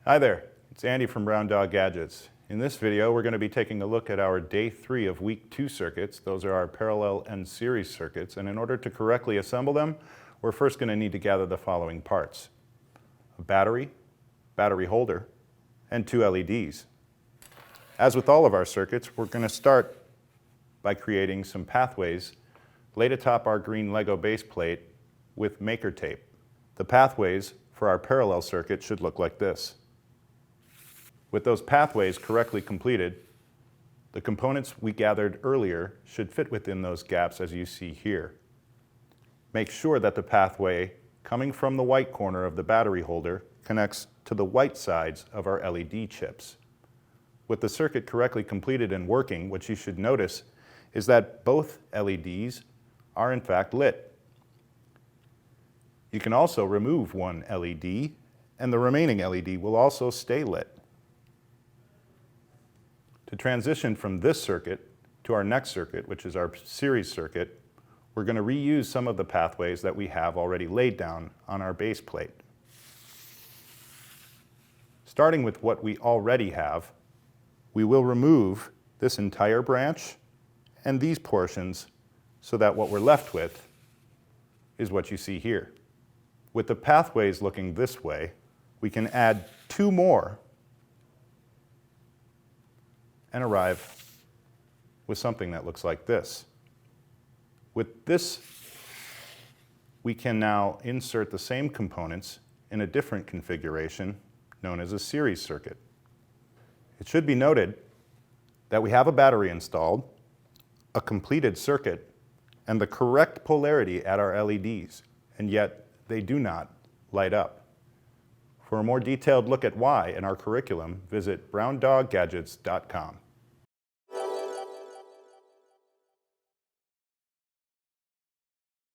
Hi there, it's Andy from Brown Dog Gadgets. In this video, we're going to be taking a look at our day 3 of week 2 circuits. Those are our parallel and series circuits, and in order to correctly assemble them, we're first going to need to gather the following parts: a battery, battery holder, and 2 LEDs. As with all of our circuits, we're going to start by creating some pathways laid atop our green Lego base plate with maker tape. The pathways for our parallel circuit should look like this. With those pathways correctly completed, the components we gathered earlier should fit within those gaps as you see here. Make sure that the pathway coming from the white corner of the battery holder connects to the white sides of our LED chips. With the circuit correctly completed and working, what you should notice is that both LEDs are in fact lit. You can also remove one LED, and the remaining LED will also stay lit. To transition from this circuit to our next circuit, which is our series circuit, we're going to reuse some of the pathways that we have already laid down on our base plate. Starting with what we already have, we will remove this entire branch and these portions so that what we're left with is what you see here. With the pathways looking this way, we can add 2 more and arrive with something that looks like this. With this, we can now insert the same components in a different configuration known as a series circuit. It should be noted that we have a battery installed, a completed circuit, and the correct polarity at our LEDs, and yet they do not light up. For a more detailed look at why in our curriculum, visit browndoggadgets.com.